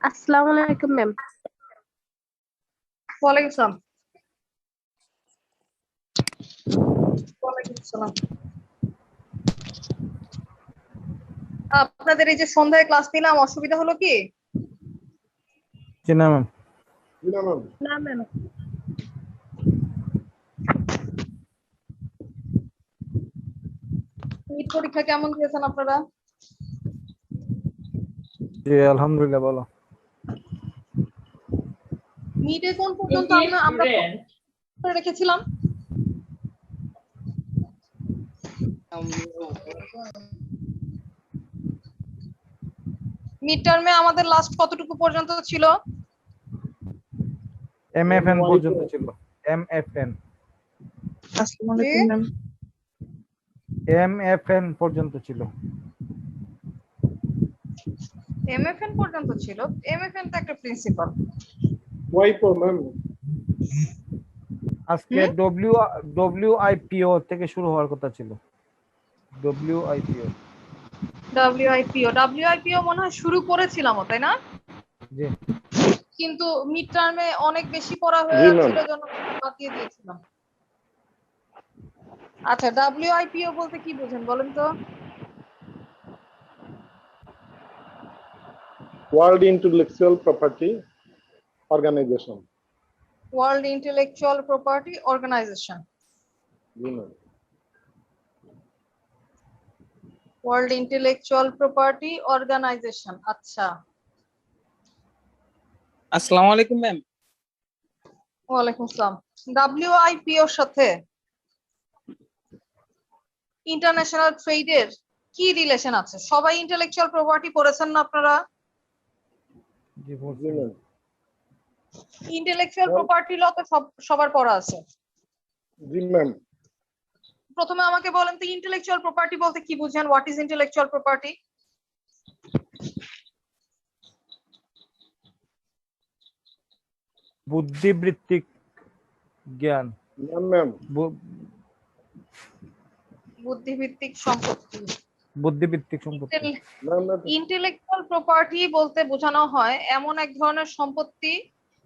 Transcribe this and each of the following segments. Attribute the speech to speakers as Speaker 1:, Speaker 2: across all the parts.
Speaker 1: আসসালামু আলাইকুম ম্যাম।
Speaker 2: ওয়ালাইকুম আসসালাম। ওয়ালাইকুম আসসালাম। আপনাদের এই যে সন্ধ্যায় ক্লাস নিলাম, অসুবিধা হলো কি?
Speaker 3: জি না ম্যাম।
Speaker 1: না ম্যাম।
Speaker 2: নিট পরীক্ষা কেমন দিয়েছেন আপনারা?
Speaker 3: জি আলহামদুলিল্লাহ ভালো।
Speaker 2: নিটে কোন পর্যন্ত আমরা করে রেখেছিলাম? মিড টার্মে আমাদের লাস্ট কতটুকু পর্যন্ত ছিল?
Speaker 3: এমএফএন পর্যন্ত ছিল। এমএফএন।
Speaker 2: আসসালামু আলাইকুম ম্যাম।
Speaker 3: এমএফএন পর্যন্ত ছিল।
Speaker 2: এমএফএন পর্যন্ত ছিল। এমএফএন তো একটা প্রিন্সিপাল।
Speaker 4: ওয়াইপো ম্যাম।
Speaker 3: আজকে ডব্লিউআইপিও থেকে শুরু হওয়ার কথা ছিল।
Speaker 2: ডব্লিউআইপিও মনে হয় শুরু করেছিলাম, তাই না?
Speaker 3: জি।
Speaker 2: কিন্তু মিড টার্মে অনেক বেশি পড়া হয়ে
Speaker 4: জি, ম্যাম।
Speaker 2: যাচ্ছিল জন্য বাদ দিয়ে দিয়েছিলাম। আচ্ছা, ডব্লিউআইপিও বলতে কি বোঝেন বলেন তো?
Speaker 4: World intellectual property organization.
Speaker 2: World intellectual property organization.
Speaker 4: জি ma'am.
Speaker 2: World intellectual property organization. আচ্ছা,
Speaker 5: আসসালামু আলাইকুম ম্যাম।
Speaker 2: ওয়ালাইকুম আসসালাম। ডব্লিউআইপিও এর সাথে ইন্টারন্যাশনাল ট্রেডের কি রিলেশন আছে? সবাই ইন্টেলেকচুয়াল প্রপার্টি পড়েছেন না আপনারা?
Speaker 3: জি
Speaker 4: জি ম্যাম।
Speaker 2: ইন্টেলেকচুয়াল প্রপার্টি ল তো সবার পড়া আছে।
Speaker 4: জি ম্যাম।
Speaker 2: প্রথমে আমাকে বলেন তো, ইন্টেলেকচুয়াল প্রপার্টি বলতে কি বুঝেন? What is intellectual property?
Speaker 3: বুদ্ধিবৃত্তিক জ্ঞান।
Speaker 4: ম্যাম।
Speaker 2: বুদ্ধিভিত্তিক সম্পত্তি।
Speaker 3: বুদ্ধিবৃত্তিক সম্পত্তি।
Speaker 2: ইন্টেলেকচুয়াল প্রপার্টি বলতে বোঝানো হয় এমন এক ধরনের সম্পত্তি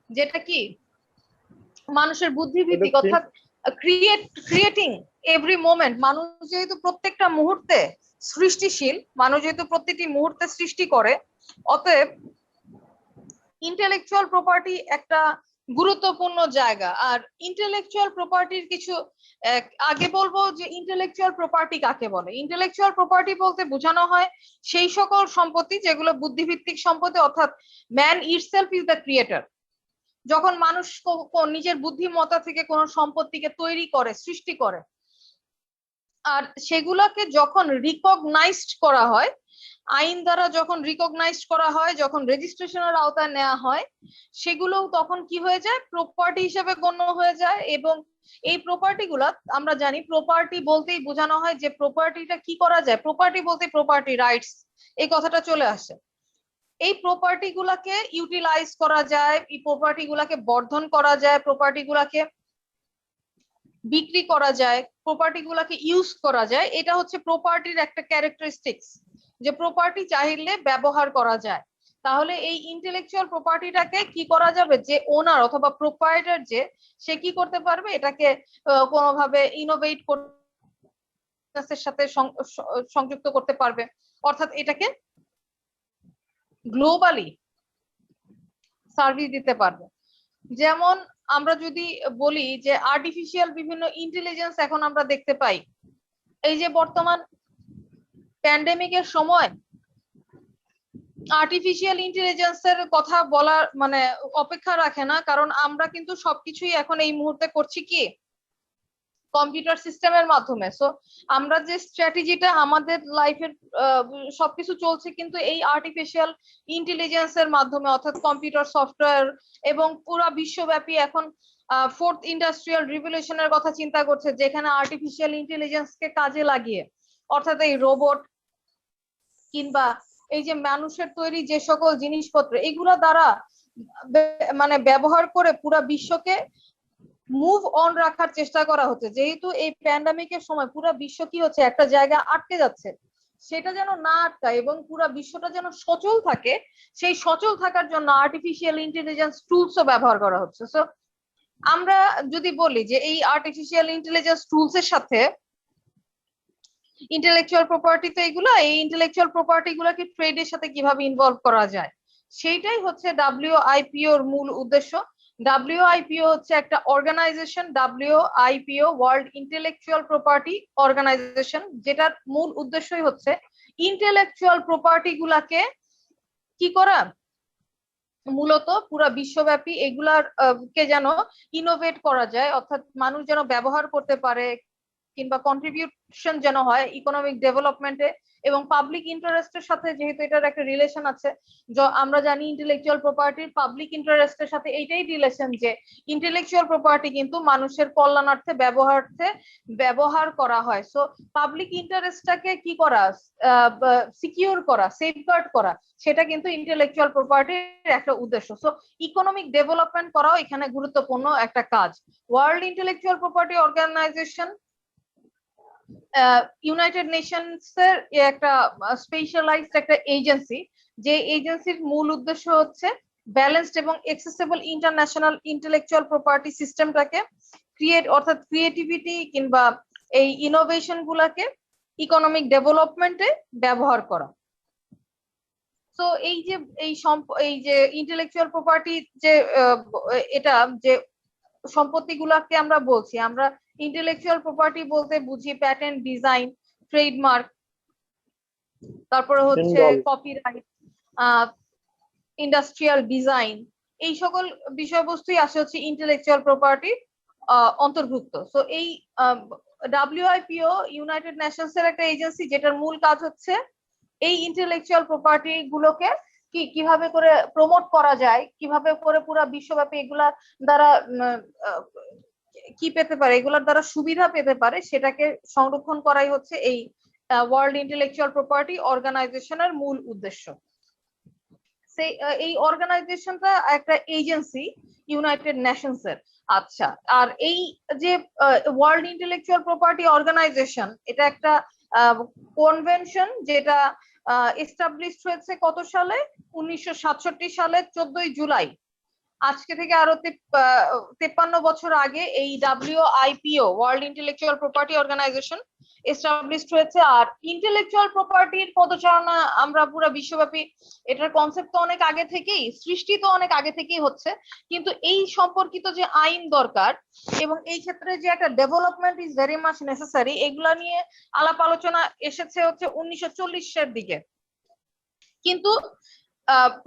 Speaker 2: যেটা কি মানুষের বুদ্ধিভিত্তিক,
Speaker 4: এটা কি?
Speaker 2: অর্থাৎ ক্রিয়েটিং এভরি মোমেন্ট। মানুষ যেহেতু প্রত্যেকটা মুহূর্তে সৃষ্টিশীল, মানুষ যেহেতু প্রত্যেকটি মুহূর্তে সৃষ্টি করে, অতএব ইন্টেলেকচুয়াল প্রপার্টি একটা গুরুত্বপূর্ণ জায়গা। আর ইন্টেলেকচুয়াল প্রপার্টির কিছু আগে বলবো যে ইন্টেলেকচুয়াল প্রপার্টি কাকে বলে। ইন্টেলেকচুয়াল প্রপার্টি বলতে বোঝানো হয় সেই সকল সম্পত্তি যেগুলো বুদ্ধিভিত্তিক সম্পত্তি, অর্থাৎ man itself is the creator. যখন মানুষ নিজের বুদ্ধিমত্তা থেকে কোন সম্পত্তিকে তৈরি করে, সৃষ্টি করে, আর সেগুলোকে যখন রিকগনাইজড করা হয়, আইন দ্বারা যখন রিকগনাইজড করা হয়, যখন রেজিস্ট্রেশনের আওতায় নেওয়া হয়, সেগুলো তখন কি হয়ে যায়? প্রপার্টি হিসেবে গণ্য হয়ে যায়। এবং এই প্রপার্টি গুলা আমরা জানি, প্রপার্টি বলতেই বোঝানো হয় যে প্রপার্টিটা কি করা যায়। প্রপার্টি বলতে প্রপার্টি রাইটস এই কথাটা চলে আসে। এই প্রপার্টি গুলাকে ইউটিলাইজ করা যায়, এই প্রপার্টি গুলাকে বর্ধন করা যায়, প্রপার্টি গুলাকে বিক্রি করা যায়, প্রপার্টি গুলাকে ইউজ করা যায়। এটা হচ্ছে প্রপার্টির একটা ক্যারেক্টারিস্টিক্স, যে প্রপার্টি চাইলে ব্যবহার করা যায়। তাহলে এই ইন্টেলেকচুয়াল প্রপার্টিটাকে কি করা যাবে? যে ওনার অথবা প্রোপ্রাইটার, যে সে কি করতে পারবে? এটাকে কোনোভাবে ইনোভেট করতে সাথে সংযুক্ত করতে পারবে, অর্থাৎ এটাকে গ্লোবালি সার্ভিস দিতে পারবে। যেমন আমরা যদি বলি যে আর্টিফিশিয়াল বিভিন্ন ইন্টেলিজেন্স এখন আমরা দেখতে পাই। এই যে বর্তমান প্যান্ডেমিকের সময় আর্টিফিশিয়াল ইন্টেলিজেন্সের কথা বলার মানে অপেক্ষা রাখে না, কারণ আমরা কিন্তু সবকিছুই এখন এই মুহূর্তে করছি কি কম্পিউটার সিস্টেমের মাধ্যমে। সো আমরা যে স্ট্র্যাটেজিটা আমাদের লাইফের সবকিছু চলছে কিন্তু এই আর্টিফিশিয়াল ইন্টেলিজেন্সের মাধ্যমে, অর্থাৎ কম্পিউটার সফটওয়্যার। এবং পুরো বিশ্বব্যাপী এখন ফোর্থ ইন্ডাস্ট্রিয়াল রিভলিউশনের কথা চিন্তা করছে, যেখানে আর্টিফিশিয়াল ইন্টেলিজেন্সকে কাজে লাগিয়ে, অর্থাৎ এই রোবট কিংবা এই যে মানুষের তৈরি যে সকল জিনিসপত্র, এগুলো দ্বারা মানে ব্যবহার করে পুরো বিশ্বকে মুভ অন রাখার চেষ্টা করা হচ্ছে। যেহেতু এই প্যান্ডেমিকের সময় পুরো বিশ্ব কি হচ্ছে, একটা জায়গা আটকে যাচ্ছে। সেটা যেন না আটকায় এবং পুরো বিশ্বটা যেন সচল থাকে, সেই সচল থাকার জন্য আর্টিফিশিয়াল ইন্টেলিজেন্স টুলসও ব্যবহার করা হচ্ছে। সো আমরা যদি বলি যে এই আর্টিফিশিয়াল ইন্টেলিজেন্স টুলস এর সাথে ইন্টেলেকচুয়াল প্রপার্টি, তো এগুলা এই ইন্টেলেকচুয়াল প্রপার্টি গুলাকে ট্রেডের সাথে কিভাবে ইনভলভ করা যায়, সেইটাই হচ্ছে WIPO এর মূল উদ্দেশ্য। WIPO হচ্ছে একটা organisation, WIPO world intellectual property organisation, যেটার মূল উদ্দেশ্যই হচ্ছে ইন্টেলেকচুয়াল প্রপার্টি গুলাকে কি করা, মূলত পুরা বিশ্বব্যাপী এগুলার কে যেন ইনোভেট করা যায়, অর্থাৎ মানুষ যেন ব্যবহার করতে পারে কিংবা কন্ট্রিবিউশন যেন হয় ইকোনমিক ডেভেলপমেন্টে এবং পাবলিক ইন্টারেস্টের সাথে, যেহেতু এটার একটা রিলেশন আছে। আমরা জানি ইন্টেলেকচুয়াল প্রপার্টির পাবলিক ইন্টারেস্টের সাথে এইটাই রিলেশন যে ইন্টেলেকচুয়াল প্রপার্টি কিন্তু মানুষের কল্যাণার্থে ব্যবহার করা হয়। সো পাবলিক ইন্টারেস্টটাকে কি করা, সিকিউর করা, সেফগার্ড করা, সেটা কিন্তু ইন্টেলেকচুয়াল প্রপার্টির একটা উদ্দেশ্য। সো ইকোনমিক ডেভেলপমেন্ট করাও এখানে গুরুত্বপূর্ণ একটা কাজ। World intellectual property organisation United Nations এর একটা স্পেশালাইজড একটা এজেন্সি, যে এজেন্সির মূল উদ্দেশ্য হচ্ছে ব্যালেন্সড এবং অ্যাক্সেসিবল ইন্টারন্যাশনাল ইন্টেলেকচুয়াল প্রপার্টি সিস্টেমটাকে ক্রিয়েট, অর্থাৎ ক্রিয়েটিভিটি কিংবা এই ইনোভেশন গুলাকে ইকোনমিক ডেভেলপমেন্টে ব্যবহার করা। তো এই যে ইন্টেলেকচুয়াল প্রপার্টি যে এটা যে সম্পত্তিগুলাকে আমরা বলছি, আমরা ইন্টেলেকচুয়াল প্রপার্টি বলতে বুঝি প্যাটেন্ট, ডিজাইন, ট্রেডমার্ক, তারপরে হচ্ছে কপিরাইট, ইন্ডাস্ট্রিয়াল ডিজাইন, এই সকল বিষয়বস্তুই আসে হচ্ছে ইন্টেলেকচুয়াল প্রপার্টি অন্তর্ভুক্ত। সো এই WIPO ইউনাইটেড নেশনস এর একটা এজেন্সি, যেটার মূল কাজ হচ্ছে এই ইন্টেলেকচুয়াল প্রপার্টি গুলোকে কিভাবে করে প্রমোট করা যায়, কিভাবে করে পুরো বিশ্বব্যাপী এগুলা দ্বারা কি পেতে পারে, এগুলোর দ্বারা সুবিধা পেতে পারে, সেটাকে সংরক্ষণ করাই হচ্ছে এই ওয়ার্ল্ড ইন্টেলেকচুয়াল প্রপার্টি অর্গানাইজেশনের মূল উদ্দেশ্য। সেই এই অর্গানাইজেশনটা একটা এজেন্সি ইউনাইটেড নেশনস এর। আচ্ছা, আর এই যে ওয়ার্ল্ড ইন্টেলেকচুয়াল প্রপার্টি অর্গানাইজেশন, এটা একটা কনভেনশন যেটা এস্টাবলিশড হয়েছে কত সালে, 1967 সালে 14 জুলাই। আজকে থেকে আরো 53 বছর আগে এই WIPO world intellectual property organisation established হয়েছে। আর ইন্টেলেকচুয়াল প্রপার্টির পদচারণা আমরা পুরো বিশ্বব্যাপী, এটার কনসেপ্ট তো অনেক আগে থেকেই, সৃষ্টি তো অনেক আগে থেকেই হচ্ছে, কিন্তু এই সম্পর্কিত যে আইন দরকার এবং এই ক্ষেত্রে যে একটা development is very much necessary, এগুলা নিয়ে আলাপ আলোচনা এসেছে হচ্ছে 1940 এর দিকে। কিন্তু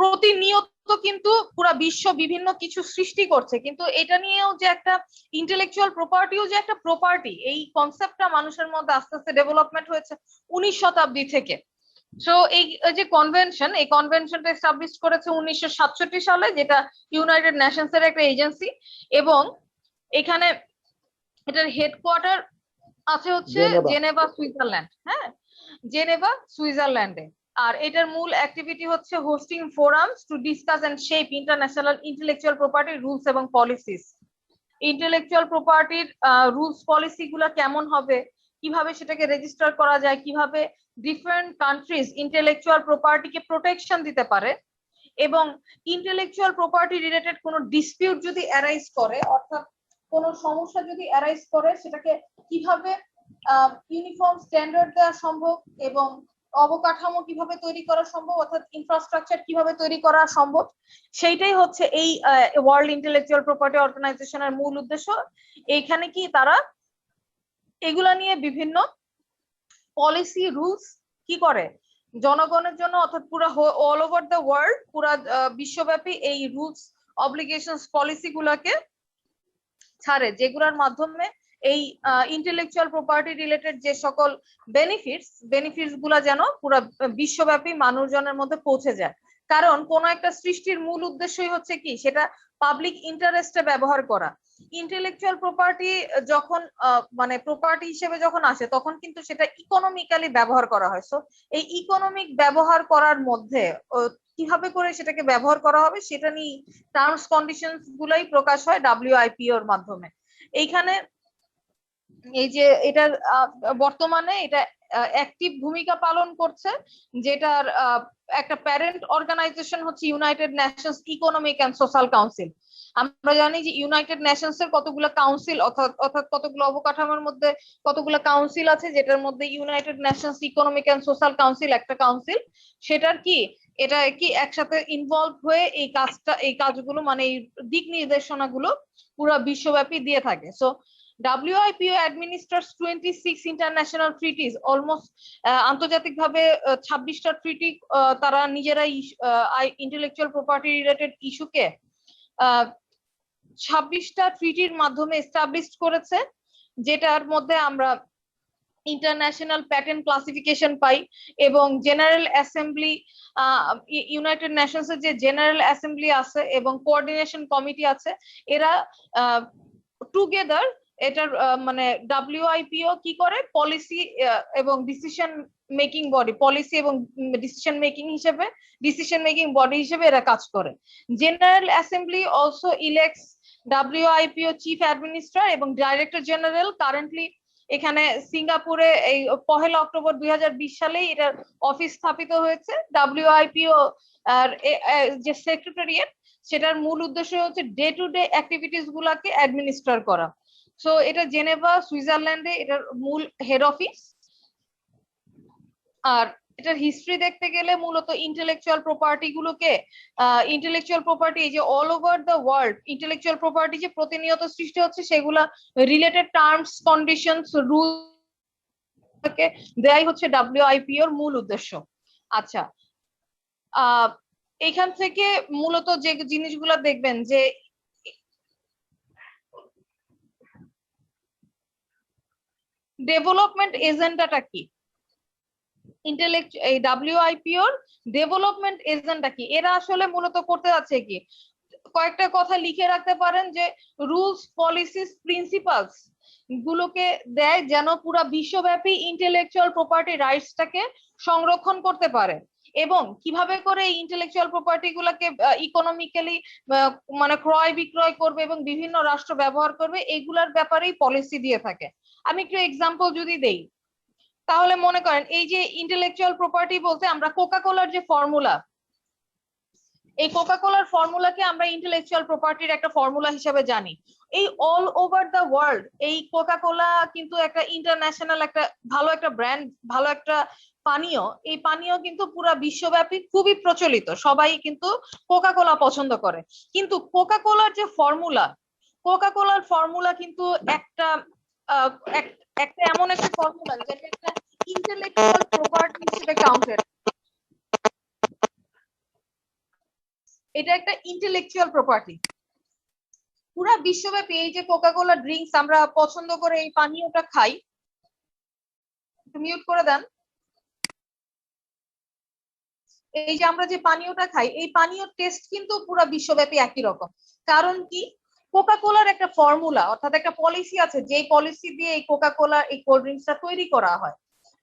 Speaker 2: প্রতিনিয়ত কিন্তু পুরো বিশ্ব বিভিন্ন কিছু সৃষ্টি করছে, কিন্তু এটা নিয়েও যে একটা ইন্টেলেকচুয়াল প্রপার্টিও যে একটা প্রপার্টি, এই কনসেপ্টটা মানুষের মধ্যে আস্তে আস্তে ডেভেলপমেন্ট হয়েছে 19 শতাব্দী থেকে। সো এই যে কনভেনশন, এই কনভেনশনটা এস্টাবলিশ করেছে 1967 সালে, যেটা ইউনাইটেড নেশনস এর একটা এজেন্সি, এবং এখানে এটার হেডকোয়ার্টার আছে হচ্ছে জেনেভা, সুইজারল্যান্ড। হ্যাঁ, জেনেভা, সুইজারল্যান্ডে। আর এটার মূল অ্যাক্টিভিটি হচ্ছে hosting forums to discuss and shape international intellectual property rules এবং পলিসিস। ইন্টেলেকচুয়াল প্রপার্টির রুলস পলিসি গুলা কেমন হবে, কিভাবে সেটাকে রেজিস্টার করা যায়, কিভাবে ডিফারেন্ট কান্ট্রিজ ইন্টেলেকচুয়াল প্রপার্টিকে প্রোটেকশন দিতে পারে, এবং ইন্টেলেকচুয়াল প্রপার্টি রিলেটেড কোনো ডিসপিউট যদি অ্যারাইজ করে, অর্থাৎ কোনো সমস্যা যদি অ্যারাইজ করে, সেটাকে কিভাবে ইউনিফর্ম স্ট্যান্ডার্ড দেওয়া সম্ভব এবং অবকাঠামো কিভাবে তৈরি করা সম্ভব, অর্থাৎ ইনফ্রাস্ট্রাকচার কিভাবে তৈরি করা সম্ভব, সেইটাই হচ্ছে এই ওয়ার্ল্ড ইন্টেলেকচুয়াল প্রপার্টি অর্গানাইজেশনের মূল উদ্দেশ্য। এইখানে কি তারা এগুলা নিয়ে বিভিন্ন পলিসি রুলস কি করে জনগণের জন্য, অর্থাৎ পুরো অল ওভার দ্য ওয়ার্ল্ড, পুরো বিশ্বব্যাপী এই রুলস, অব্লিগেশনস, পলিসি গুলাকে ছাড়ে, যেগুলোর মাধ্যমে এই ইন্টেলেকচুয়াল প্রপার্টি রিলেটেড যে সকল বেনিফিটস গুলা যেন পুরো বিশ্বব্যাপী মানুষজনের মধ্যে পৌঁছে যায়। কারণ কোন একটা সৃষ্টির মূল উদ্দেশ্যই হচ্ছে কি, সেটা পাবলিক ইন্টারেস্টে ব্যবহার করা। ইন্টেলেকচুয়াল প্রপার্টি যখন মানে প্রপার্টি হিসেবে যখন আসে, তখন কিন্তু সেটা ইকোনমিক্যালি ব্যবহার করা হয়। সো এই ইকোনমিক ব্যবহার করার মধ্যে কিভাবে করে সেটাকে ব্যবহার করা হবে, সেটা নিয়ে টার্মস কন্ডিশনস গুলাই প্রকাশ হয় WIPO এর মাধ্যমে। এইখানে এই যে এটার বর্তমানে এটা অ্যাক্টিভ ভূমিকা পালন করছে, যেটার একটা প্যারেন্ট অর্গানাইজেশন হচ্ছে United Nations economic and social council. আমরা জানি যে ইউনাইটেড নেশনস এর কতগুলো কাউন্সিল অর্থাৎ কতগুলো অবকাঠামোর মধ্যে কতগুলো কাউন্সিল আছে, যেটার মধ্যে United Nations economic and social council একটা কাউন্সিল। সেটার কি এটা কি একসাথে ইনভলভ হয়ে এই কাজগুলো মানে এই দিক নির্দেশনাগুলো পুরো বিশ্বব্যাপী দিয়ে থাকে। So WIPO administers 26 international treaties, almost আন্তর্জাতিকভাবে 26টা ট্রিটি তারা নিজেরাই ইন্টেলেকচুয়াল প্রপার্টি রিলেটেড ইস্যুকে 26টা ট্রিটির মাধ্যমে এস্টাবলিশ করেছে, যেটার মধ্যে আমরা ইন্টারন্যাশনাল প্যাটেন্ট ক্লাসিফিকেশন পাই এবং জেনারেল অ্যাসেম্বলি ইউনাইটেড নেশনস এর যে জেনারেল অ্যাসেম্বলি আছে এবং কোঅর্ডিনেশন কমিটি আছে, এরা টুগেদার এটার মানে WIPO কি করে পলিসি এবং ডিসিশন মেকিং বডি, পলিসি এবং ডিসিশন মেকিং বডি হিসেবে এরা কাজ করে। General assembly also elects WIPO chief administrator এবং ডাইরেক্টর জেনারেল। কারেন্টলি এখানে সিঙ্গাপুরে এই 1 অক্টোবর 2020 সালেই এটার অফিস স্থাপিত হয়েছে। WIPO যে সেক্রেটারিয়েট, সেটার মূল উদ্দেশ্য হচ্ছে ডে টু ডে অ্যাক্টিভিটিস গুলাকে অ্যাডমিনিস্ট্রেট করা। সো এটা জেনেভা সুইজারল্যান্ডে এটার মূল হেড অফিস। আর এটার হিস্ট্রি দেখতে গেলে মূলত ইন্টেলেকচুয়াল প্রপার্টি গুলোকে ইন্টেলেকচুয়াল প্রপার্টি এই যে all over the world intellectual property যে প্রতিনিয়ত সৃষ্টি হচ্ছে, সেগুলা রিলেটেড টার্মস কন্ডিশনস রুল দেয়াই হচ্ছে WIPO এর মূল উদ্দেশ্য। আচ্ছা, এখান থেকে মূলত যে জিনিসগুলা দেখবেন যে ডেভেলপমেন্ট এজেন্ডাটা কি, এই WIPO এর ডেভেলপমেন্ট এজেন্ডা কি, এরা আসলে মূলত করতে যাচ্ছে কি, কয়েকটা কথা লিখে রাখতে পারেন যে রুলস পলিসিস প্রিন্সিপালস গুলোকে দেয় যেন পুরো বিশ্বব্যাপী ইন্টেলেকচুয়াল প্রপার্টি রাইটসটাকে সংরক্ষণ করতে পারে এবং কিভাবে করে এই ইন্টেলেকচুয়াল প্রপার্টি গুলাকে ইকোনমিক্যালি মানে ক্রয় বিক্রয় করবে এবং বিভিন্ন রাষ্ট্র ব্যবহার করবে, এগুলার ব্যাপারেই পলিসি দিয়ে থাকে। আমি একটু এক্সাম্পল যদি দেই, তাহলে মনে করেন এই যে ইন্টেলেকচুয়াল প্রপার্টি বলতে আমরা কোকা কোলার যে ফর্মুলা, এই কোকা কোলার ফর্মুলাকে আমরা ইন্টেলেকচুয়াল প্রপার্টির একটা ফর্মুলা হিসেবে জানি। এই অল ওভার দ্য ওয়ার্ল্ড এই কোকা কোলা কিন্তু একটা ইন্টারন্যাশনাল একটা ভালো একটা ব্র্যান্ড, ভালো একটা পানীয়। এই পানীয় কিন্তু পুরো বিশ্বব্যাপী খুবই প্রচলিত, সবাই কিন্তু কোকা কোলা পছন্দ করে। কিন্তু কোকা কোলার যে ফর্মুলা, কোকা কোলার ফর্মুলা কিন্তু একটা এমন একটা ফর্মুলা যেটা একটা ইন্টেলেকচুয়াল প্রপার্টি হিসেবে কাউন্টেড। এটা একটা ইন্টেলেকচুয়াল প্রপার্টি পুরা বিশ্বব্যাপী। এই যে কোকা কোলা ড্রিঙ্কস আমরা পছন্দ করে এই পানীয়টা খাই, মিউট করে দেন। এই যে আমরা যে পানীয়টা খাই, এই পানীয় টেস্ট কিন্তু পুরা বিশ্বব্যাপী একই রকম। কারণ কি, কোকা কোলার একটা ফর্মুলা অর্থাৎ একটা পলিসি আছে, যে পলিসি দিয়ে এই কোকা কোলা এই কোল্ড ড্রিঙ্কসটা তৈরি করা হয়।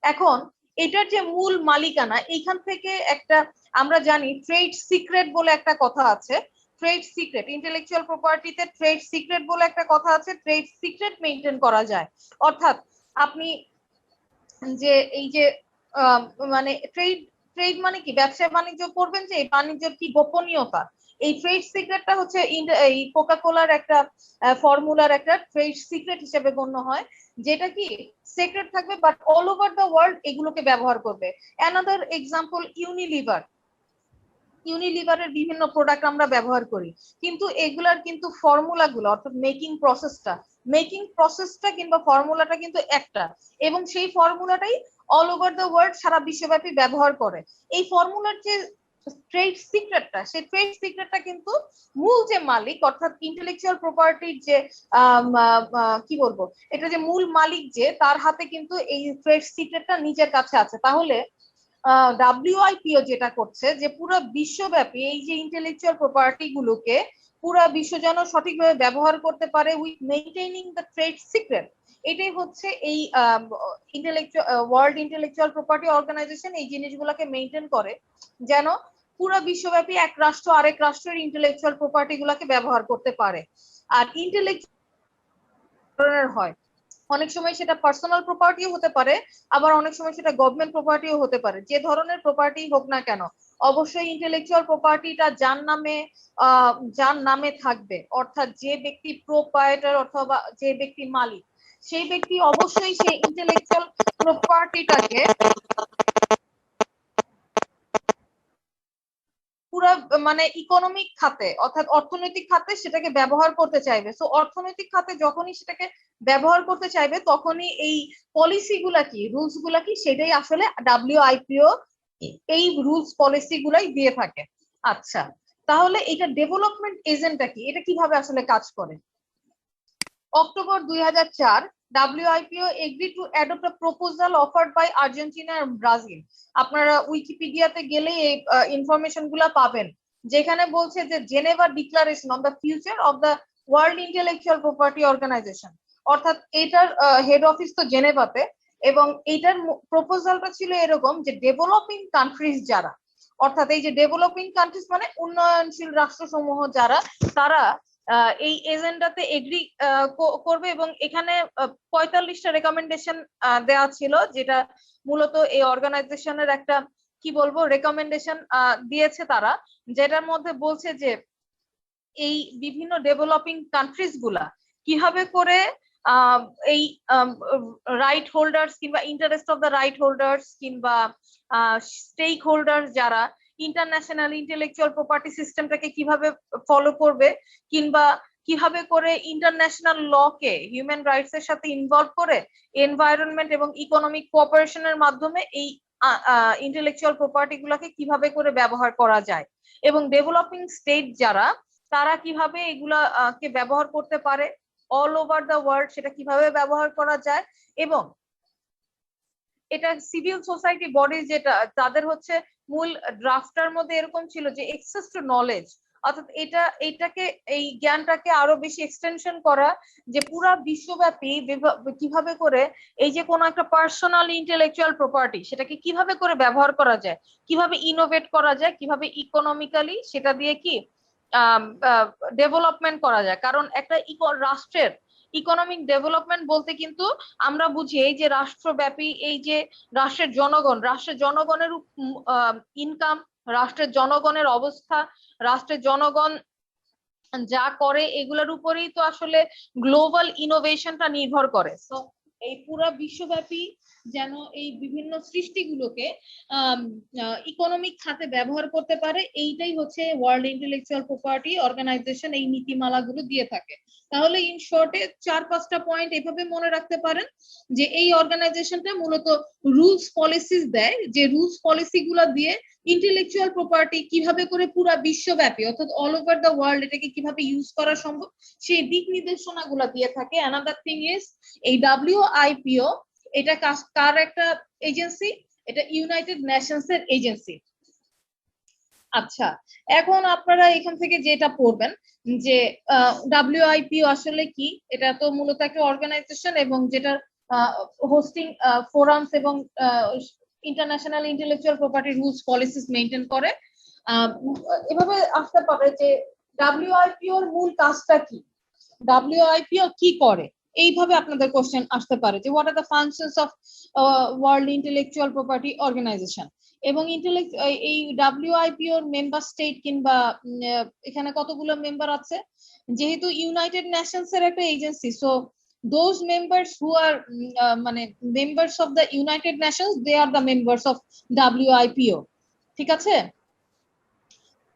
Speaker 2: এখন এটার যে মূল মালিকানা, এইখান থেকে একটা আমরা জানি ট্রেড সিক্রেট বলে একটা কথা আছে। ট্রেড সিক্রেট ইন্টেলেকচুয়াল প্রপার্টিতে ট্রেড সিক্রেট বলে একটা কথা আছে। ট্রেড সিক্রেট মেইনটেইন করা যায়, অর্থাৎ আপনি যে এই যে মানে ট্রেড মানে কি, ব্যবসা বাণিজ্য করবেন যে এই বাণিজ্যের কি গোপনীয়তা, এই ট্রেড সিক্রেটটা হচ্ছে এই কোকা কোলার একটা ফর্মুলার একটা ট্রেড সিক্রেট হিসেবে গণ্য হয়, যেটা কি সিক্রেট থাকবে but all over the world এগুলোকে ব্যবহার করবে। অ্যানাদার এক্সাম্পল ইউনিলিভারের বিভিন্ন প্রোডাক্ট আমরা ব্যবহার করি, কিন্তু এগুলার কিন্তু ফর্মুলাগুলো অর্থাৎ মেকিং প্রসেসটা কিংবা ফর্মুলাটা কিন্তু একটা, এবং সেই ফর্মুলাটাই অল ওভার দ্য ওয়ার্ল্ড সারা বিশ্বব্যাপী ব্যবহার করে। এই ফর্মুলার যে ট্রেড সিক্রেটটা, সেই ট্রেড সিক্রেটটা কিন্তু মূল যে মালিক অর্থাৎ ইন্টেলেকচুয়াল প্রপার্টির যে কি বলবো, এটা যে মূল মালিক যে তার হাতে কিন্তু এই ট্রেড সিক্রেটটা নিজের কাছে আছে। তাহলে WIPO যেটা করছে যে পুরো বিশ্বব্যাপী এই যে ইন্টেলেকচুয়াল প্রপার্টি গুলোকে পুরো বিশ্ব যেন সঠিকভাবে ব্যবহার করতে পারে with maintaining the trade secret, এটাই হচ্ছে এই ওয়ার্ল্ড ইন্টেলেকচুয়াল প্রপার্টি অর্গানাইজেশন এই জিনিসগুলোকে মেইনটেইন করে যেন পুরো বিশ্বব্যাপী এক রাষ্ট্র আরেক রাষ্ট্রের ইন্টেলেকচুয়াল প্রপার্টি গুলাকে ব্যবহার করতে পারে। আর ইন্টেলেকচুয়াল হয় অনেক সময় সেটা পার্সোনাল প্রপার্টিও হতে পারে, আবার অনেক সময় সেটা গভর্নমেন্ট প্রপার্টিও হতে পারে। যে ধরনের প্রপার্টি হোক না কেন, অবশ্যই ইন্টেলেকচুয়াল প্রপার্টিটা যার নামে থাকবে, অর্থাৎ যে ব্যক্তি প্রোপ্রাইটার অথবা যে ব্যক্তি মালিক, সেই ব্যক্তি অবশ্যই সেই ইন্টেলেকচুয়াল প্রপার্টিটাকে পুরো মানে ইকোনমিক খাতে অর্থাৎ অর্থনৈতিক খাতে সেটাকে ব্যবহার করতে চাইবে। সো অর্থনৈতিক খাতে যখনই সেটাকে ব্যবহার করতে চাইবে তখনই এই পলিসি গুলা কি, রুলস গুলা কি, সেটাই আসলে WIPO এই রুলস পলিসি গুলাই দিয়ে থাকে। আচ্ছা, তাহলে এটা ডেভেলপমেন্ট এজেন্টটা কি, এটা কিভাবে আসলে কাজ করে? October 2004 WIPO agreed to adopt a proposal offered by Argentina and Brazil. আপনারা উইকিপিডিয়াতে গেলে এই ইনফরমেশন গুলা পাবেন, যেখানে বলছে যে Geneva declaration on the future of the world intellectual property organisation, অর্থাৎ এটার হেড অফিস তো জেনেভাতে, এবং এইটার প্রপোজালটা ছিল এরকম যে ডেভেলপিং কান্ট্রিজ যারা, অর্থাৎ এই যে ডেভেলপিং কান্ট্রিজ মানে উন্নয়নশীল রাষ্ট্রসমূহ যারা, তারা এই এজেন্ডাতে এগ্রি করবে। এবং এখানে 45টা রেকমেন্ডেশন দেওয়া ছিল, যেটা মূলত এই অর্গানাইজেশনের একটা কি বলবো রেকমেন্ডেশন দিয়েছে তারা, যেটার মধ্যে বলছে যে এই বিভিন্ন ডেভেলপিং কান্ট্রিজ গুলা কিভাবে করে এই রাইট হোল্ডার্স কিংবা interest of the right holders কিংবা স্টেক হোল্ডার্স যারা ইন্টারন্যাশনাল ইন্টেলেকচুয়াল প্রপার্টি সিস্টেমটাকে কিভাবে ফলো করবে, কিংবা কিভাবে করে ইন্টারন্যাশনাল লকে হিউম্যান রাইটস এর সাথে ইনভলভ করে এনভায়রনমেন্ট এবং ইকোনমিক কোঅপারেশনের মাধ্যমে এই ইন্টেলেকচুয়াল প্রপার্টি গুলাকে কিভাবে করে ব্যবহার করা যায়, এবং ডেভেলপিং স্টেট যারা তারা কিভাবে এগুলা কে ব্যবহার করতে পারে অল ওভার দ্য ওয়ার্ল্ড, সেটা কিভাবে ব্যবহার করা যায়। এবং এটা সিভিল সোসাইটি বডি যেটা তাদের হচ্ছে মূল ড্রাফটার মধ্যে এরকম ছিল যে এক্সেস টু নলেজ, অর্থাৎ এটাকে এই জ্ঞানটাকে আরো বেশি এক্সটেনশন করা, যে পুরা বিশ্বব্যাপী কিভাবে করে এই যে কোনো একটা পার্সোনাল ইন্টেলেকচুয়াল প্রপার্টি সেটাকে কিভাবে করে ব্যবহার করা যায়, কিভাবে ইনোভেট করা যায়, কিভাবে ইকোনমিক্যালি সেটা দিয়ে কি ডেভেলপমেন্ট করা যায়। কারণ একটা রাষ্ট্রের ইকোনমিক ডেভেলপমেন্ট বলতে কিন্তু আমরা বুঝি এই যে রাষ্ট্রব্যাপী এই যে রাষ্ট্রের জনগণের ইনকাম, রাষ্ট্রের জনগণের অবস্থা, রাষ্ট্রের জনগণ যা করে এগুলোর উপরেই তো আসলে গ্লোবাল ইনোভেশনটা নির্ভর করে। তো এই পুরো বিশ্বব্যাপী যেন এই বিভিন্ন সৃষ্টিগুলোকে ইকোনমিক খাতে ব্যবহার করতে পারে, এইটাই হচ্ছে ওয়ার্ল্ড ইন্টেলেকচুয়াল প্রপার্টি অর্গানাইজেশন এই নীতিমালাগুলো দিয়ে থাকে। তাহলে ইন শর্টে 4-5টা পয়েন্ট এভাবে মনে রাখতে পারেন যে এই অর্গানাইজেশনটা মূলত রুলস পলিসিস দেয়, যে রুলস পলিসি গুলা দিয়ে ইন্টেলেকচুয়াল প্রপার্টি কিভাবে করে পুরো বিশ্বব্যাপী অর্থাৎ অল ওভার দ্য ওয়ার্ল্ড এটাকে কিভাবে ইউজ করা সম্ভব সেই দিক নির্দেশনা গুলা দিয়ে থাকে। অ্যানাদার থিং ইজ এই WIPO এটা কার একটা এজেন্সি, এটা ইউনাইটেড নেশনস এর এজেন্সি। আচ্ছা, এখন আপনারা এখান থেকে যেটা পড়বেন যে WIPO আসলে কি, এটা তো মূলত একটা অর্গানাইজেশন এবং যেটা হোস্টিং ফোরামস এবং international intellectual property rules policies maintain করে। এভাবে আসতে পারে যে WIPO এর মূল কাজটা কি, WIPO কি করে, এইভাবে আপনাদের কোশ্চেন আসতে পারে যে what are the functions of world intellectual property organisation. এবং এই WIPO এর মেম্বার স্টেট কিংবা এখানে কতগুলো মেম্বার আছে, যেহেতু ইউনাইটেড নেশনস এর একটা agency, so those members who are মানে members of the United Nations, they are the members of WIPO, ঠিক আছে?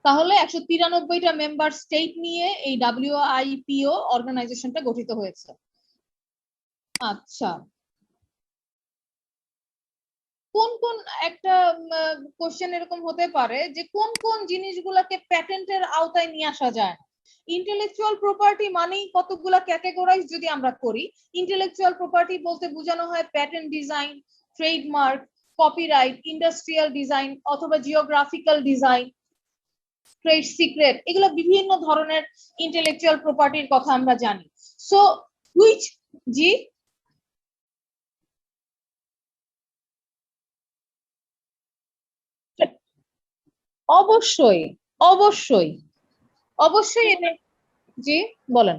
Speaker 2: তাহলে 193টা মেম্বার স্টেট নিয়ে এই WIPO অর্গানাইজেশনটা গঠিত হয়েছে। আচ্ছা, কোন কোন একটা কোশ্চেন এরকম হতে পারে যে কোন কোন জিনিসগুলোকে প্যাটেন্টের আওতায় নিয়ে আসা যায়? ইন্টেলেকচুয়াল প্রপার্টি মানেই কতগুলা ক্যাটাগরাইজ যদি আমরা করি, ইন্টেলেকচুয়াল প্রপার্টি বলতে বোঝানো হয় patent design, trademark, copyright, industrial design অথবা জিওগ্রাফিক্যাল ডিজাইন, ট্রেড সিক্রেট, এগুলো বিভিন্ন ধরনের ইন্টেলেকচুয়াল প্রপার্টির কথা আমরা জানি। সো হুইচ জি অবশ্যই অবশ্যই অবশ্যই জি বলেন।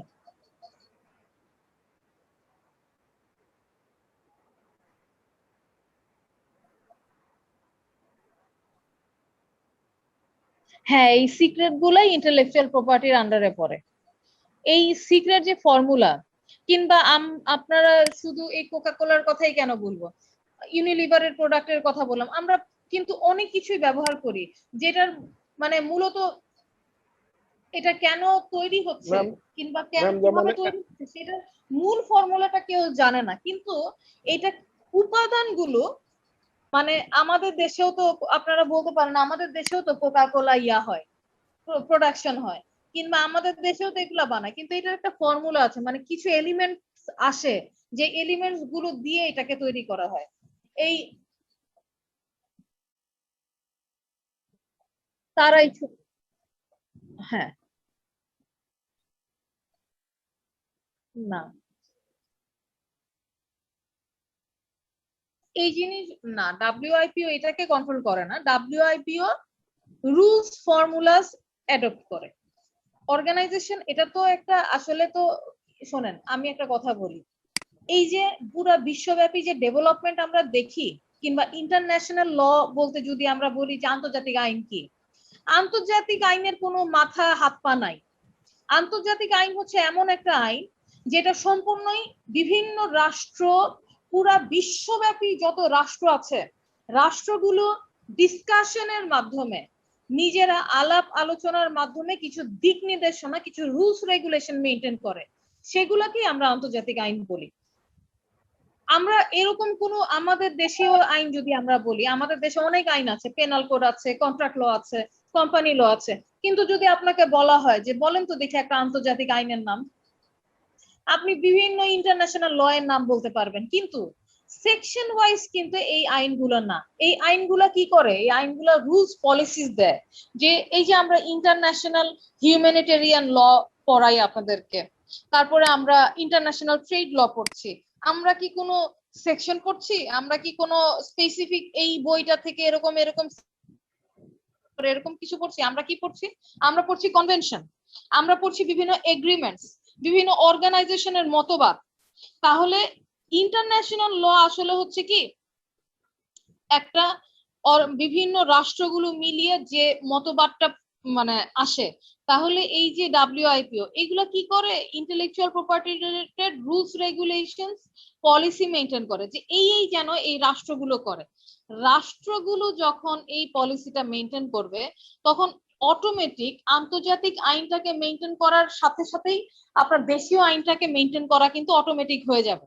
Speaker 2: হ্যাঁ, এই সিক্রেট গুলাই ইন্টেলেকচুয়াল প্রপার্টির আন্ডারে পড়ে। এই সিক্রেট যে ফর্মুলা, কিংবা আপনারা শুধু এই কোকা কোলার কথাই কেন বলবো, ইউনিলিভারের প্রোডাক্টের কথা বললাম, আমরা কিন্তু অনেক কিছুই ব্যবহার করি যেটার মানে মূলত এটা কেন তৈরি হচ্ছে
Speaker 4: ম্যাম,
Speaker 2: কিংবা কেন
Speaker 4: ম্যাম,
Speaker 2: কিভাবে
Speaker 4: যেমন
Speaker 2: তৈরি হচ্ছে সেটার মূল ফর্মুলাটা কেউ জানে না, কিন্তু এটা উপাদানগুলো মানে আমাদের দেশেও তো আপনারা বলতে পারেন, আমাদের দেশেও তো কোকা কোলা হয়, প্রোডাকশন হয়, কিংবা আমাদের দেশেও তো এগুলা বানায়, কিন্তু এটার একটা ফর্মুলা আছে, মানে কিছু এলিমেন্টস আসে যে এলিমেন্টস গুলো দিয়ে এটাকে তৈরি করা হয়। এই তারাই হ্যাঁ, না এই জিনিস না, ডাব্লিউআইপিও এটাকে কন্ট্রোল করে না, ডাব্লিউআইপিও রুলস ফর্মুলাস অ্যাডপ্ট করে। অর্গানাইজেশন এটা তো একটা আসলে তো, শোনেন আমি একটা কথা বলি, এই যে পুরো বিশ্বব্যাপী যে ডেভেলপমেন্ট আমরা দেখি, কিংবা ইন্টারন্যাশনাল ল বলতে যদি আমরা বলি যে আন্তর্জাতিক আইন কি, আন্তর্জাতিক আইনের কোনো মাথা হাত পা নাই। আন্তর্জাতিক আইন হচ্ছে এমন একটা আইন যেটা সম্পূর্ণই বিভিন্ন রাষ্ট্র, পুরা বিশ্বব্যাপী যত রাষ্ট্র আছে, রাষ্ট্রগুলো ডিসকাশনের মাধ্যমে, নিজেরা আলাপ আলোচনার মাধ্যমে কিছু দিক নির্দেশনা, কিছু রুলস রেগুলেশন মেনটেন করে, সেগুলাকেই আমরা আন্তর্জাতিক আইন বলি। আমরা এরকম কোনো আমাদের দেশীয় আইন যদি আমরা বলি, আমাদের দেশে অনেক আইন আছে, পেনাল কোড আছে, কন্ট্রাক্ট ল আছে, কোম্পানি ল আছে, কিন্তু যদি আপনাকে বলা হয় যে বলেন তো দেখি একটা আন্তর্জাতিক আইনের নাম, আপনি বিভিন্ন ইন্টারন্যাশনাল ল এর নাম বলতে পারবেন, কিন্তু সেকশন ওয়াইজ কিন্তু এই আইনগুলো না। এই আইনগুলা কি করে, এই আইনগুলা রুলস পলিসিস দেয়, যে এই যে আমরা ইন্টারন্যাশনাল হিউম্যানিটেরিয়ান ল পড়াই আপনাদেরকে, তারপরে আমরা ইন্টারন্যাশনাল ট্রেড ল পড়ছি, আমরা কি কোনো সেকশন পড়ছি, আমরা কি কোনো স্পেসিফিক এই বইটা থেকে এরকম এরকম এরকম কিছু পড়ছি? আমরা কি পড়ছি? আমরা পড়ছি কনভেনশন, আমরা পড়ছি বিভিন্ন এগ্রিমেন্টস, বিভিন্ন অর্গানাইজেশনের মতবাদ। তাহলে ইন্টারন্যাশনাল ল আসলে হচ্ছে কি একটা বিভিন্ন রাষ্ট্রগুলো মিলিয়ে যে মতবাদটা মানে আসে। তাহলে এই যে ডাব্লিউআইপিও এগুলা কি করে, intellectual property related rules regulations policy maintain করে, যে এই যেন এই রাষ্ট্রগুলো করে। রাষ্ট্রগুলো যখন এই পলিসিটা মেনটেন করবে, তখন অটোমেটিক আন্তর্জাতিক আইনটাকে মেনটেন করার সাথে সাথেই আপনার দেশীয় আইনটাকে মেনটেন করা কিন্তু অটোমেটিক হয়ে যাবে।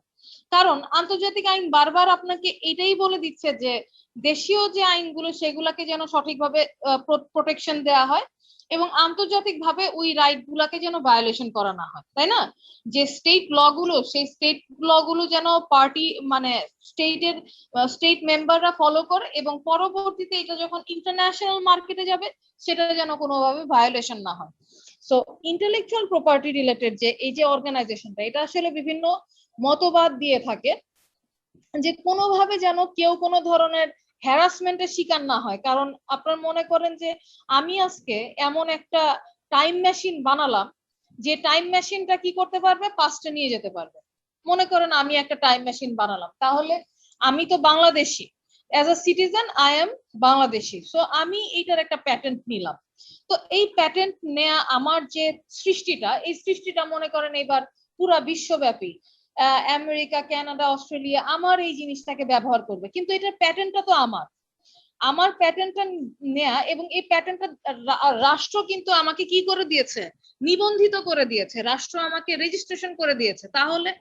Speaker 2: কারণ আন্তর্জাতিক আইন বারবার আপনাকে এটাই বলে দিচ্ছে যে দেশীয় যে আইনগুলো সেগুলাকে যেন সঠিকভাবে প্রোটেকশন দেওয়া হয়, এবং আন্তর্জাতিক ভাবে ওই রাইট গুলাকে যেন ভায়োলেশন করা না হয়, তাই না? যে স্টেট ল গুলো, সেই স্টেট ল গুলো যেন পার্টি মানে স্টেট মেম্বাররা ফলো করে, এবং পরবর্তীতে এটা যখন ইন্টারন্যাশনাল মার্কেটে যাবে সেটা যেন কোনোভাবে ভায়োলেশন না হয়। সো ইন্টেলেকচুয়াল প্রপার্টি রিলেটেড যে এই যে অর্গানাইজেশনটা, এটা আসলে বিভিন্ন মতবাদ দিয়ে থাকে, যে কোনোভাবে যেন কেউ কোনো ধরনের হ্যারাসমেন্টের শিকার না হয়। কারণ আপনার মনে করেন যে আমি আজকে এমন একটা টাইম মেশিন বানালাম, যে টাইম মেশিনটা কি করতে পারবে, পাস্টে নিয়ে যেতে পারবে। মনে করেন আমি একটা টাইম মেশিন বানালাম, তাহলে আমি তো Bangladeshi, as a citizen I am Bangladeshi, so আমি এইটার একটা প্যাটেন্ট নিলাম। তো এই প্যাটেন্ট নেয়া আমার যে সৃষ্টিটা, এই সৃষ্টিটা মনে করেন এবার পুরা বিশ্বব্যাপী আমেরিকা, কানাডা, অস্ট্রেলিয়া আমার এই জিনিসটাকে ব্যবহার করবে, কিন্তু এটার প্যাটেন্টটা তো আমার প্যাটেন্টটা নেয়া, এবং এই প্যাটেন্টটা রাষ্ট্র কিন্তু আমাকে কি করে দিয়েছে, নিবন্ধিত করে দিয়েছে, রাষ্ট্র আমাকে রেজিস্ট্রেশন করে দিয়েছে। তাহলে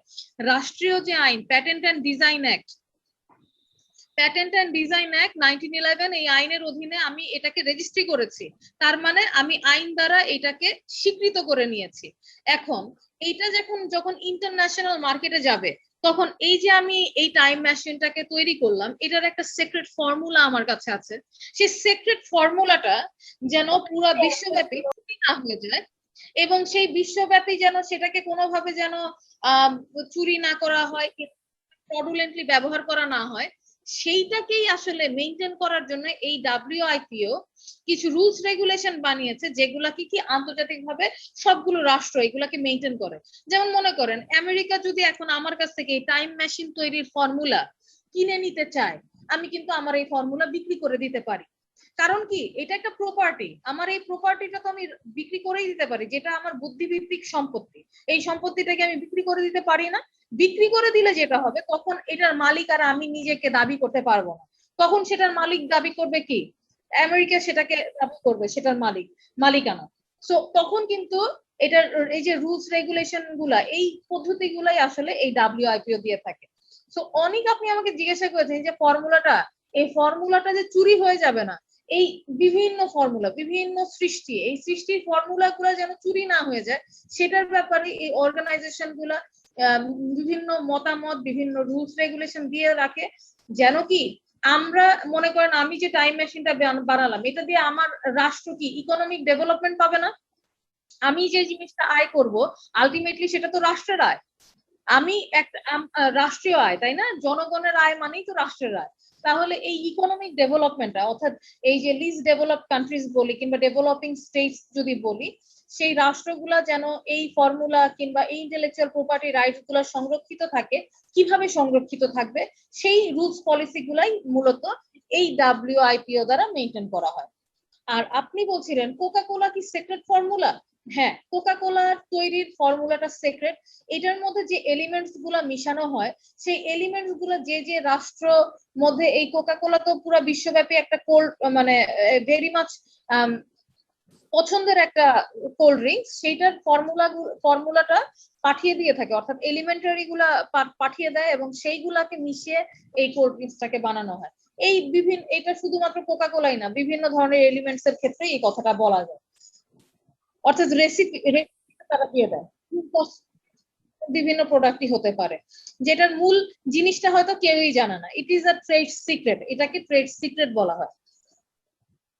Speaker 2: রাষ্ট্রীয় যে আইন, প্যাটেন্ট অ্যান্ড ডিজাইন অ্যাক্ট, 1911 এই আইনের অধীনে আমি এটাকে রেজিস্ট্রি করেছি, তার মানে আমি আইন দ্বারা এটাকে স্বীকৃত করে নিয়েছি। এখন এইটা যখন ইন্টারন্যাশনাল মার্কেটে যাবে, তখন এই যে আমি এই টাইম মেশিনটাকে তৈরি করলাম, এটার একটা সিক্রেট ফর্মুলা আমার কাছে আছে, সেই সিক্রেট ফর্মুলাটা যেন পুরো বিশ্বব্যাপী না হয়ে যায়, এবং সেই বিশ্বব্যাপী যেন সেটাকে কোনোভাবে যেন চুরি না করা হয়, ফ্রডুলেন্টলি ব্যবহার করা না হয়, সেইটাকেই আসলে মেনটেন করার জন্য এই ডাব্লিউআইপিও কিছু রুলস রেগুলেশন বানিয়েছে, যেগুলাকে কি আন্তর্জাতিক ভাবে সবগুলো রাষ্ট্র এগুলাকে মেনটেন করে। যেমন মনে করেন আমেরিকা যদি এখন আমার কাছ থেকে এই টাইম মেশিন তৈরির ফর্মুলা কিনে নিতে চায়, আমি কিন্তু আমার এই ফর্মুলা বিক্রি করে দিতে পারি। কারণ কি এটা একটা প্রপার্টি, আমার এই প্রপার্টিটা তো আমি বিক্রি করেই দিতে পারি, যেটা আমার বুদ্ধিভিত্তিক সম্পত্তি, এই সম্পত্তিটাকে আমি বিক্রি করে দিতে পারি না? বিক্রি করে দিলে যেটা হবে, তখন এটার মালিক আর আমি নিজেকে দাবি করতে পারবো না, তখন সেটার মালিক দাবি করবে কি, আমেরিকা সেটাকে দাবি করবে সেটার মালিকানা। সো তখন কিন্তু এটার এই যে রুলস রেগুলেশন গুলা, এই পদ্ধতি গুলাই আসলে এই ডাব্লিউআইপিও দিয়ে থাকে। সো অনেক আপনি আমাকে জিজ্ঞাসা করেছেন যে ফর্মুলাটা, এই ফর্মুলাটা যে চুরি হয়ে যাবে না, এই বিভিন্ন ফর্মুলা, বিভিন্ন সৃষ্টি, এই সৃষ্টির ফর্মুলা গুলা যেন চুরি না হয়ে যায়, সেটার ব্যাপারে এই অর্গানাইজেশন গুলা বিভিন্ন মতামত, বিভিন্ন রুলস রেগুলেশন দিয়ে রাখে, যেন কি আমরা মনে করেন আমি যে টাইম মেশিনটা বানালাম, এটা দিয়ে আমার রাষ্ট্র কি ইকোনমিক ডেভেলপমেন্ট পাবে না? আমি যে জিনিসটা আয় করব, আলটিমেটলি সেটা তো রাষ্ট্রের আয়, আমি একটা রাষ্ট্রীয় আয়, তাই না? জনগণের আয় মানেই তো রাষ্ট্রের আয়। তাহলে এই ইকোনমিক ডেভেলপমেন্টটা, অর্থাৎ এই যে লিস্ট ডেভেলপ কান্ট্রিজ বলি কিংবা ডেভেলপিং স্টেটস যদি বলি, সেই রাষ্ট্রগুলা যেন এই ফর্মুলা কিংবা এই ইন্টেলেকচুয়াল প্রপার্টি রাইটস গুলা সংরক্ষিত থাকে, কিভাবে সংরক্ষিত থাকবে, সেই রুলস পলিসি গুলাই মূলত এই ডাব্লিউআইপিও দ্বারা মেনটেন করা হয়। আর আপনি বলছিলেন কোকা কোলা কি সিক্রেট ফর্মুলা? হ্যাঁ, কোকা কোলার তৈরির ফর্মুলাটা সিক্রেট। এটার মধ্যে যে এলিমেন্টস গুলা মিশানো হয়, সেই এলিমেন্টস গুলা যে যে রাষ্ট্র মধ্যে, এই কোকা কোলা তো পুরো বিশ্বব্যাপী একটা কোল্ড, মানে ভেরি মাচ পছন্দের একটা কোল্ড ড্রিঙ্কস, সেইটার ফর্মুলাটা পাঠিয়ে দিয়ে থাকে, অর্থাৎ এলিমেন্টারি গুলা পাঠিয়ে দেয় এবং সেইগুলাকে মিশিয়ে এই কোল্ড ড্রিঙ্কসটাকে বানানো হয়। এই বিভিন্ন, এটা শুধুমাত্র কোকা কোলাই না, বিভিন্ন ধরনের এলিমেন্টস এর ক্ষেত্রে এই কথাটা বলা যায়, অর্থাৎ রেসিপি তারা দিয়ে দেয়, বিভিন্ন প্রোডাক্টই হতে পারে, যেটার মূল জিনিসটা হয়তো কেউই জানে না। It is a trade secret, এটাকে ট্রেড সিক্রেট বলা হয়।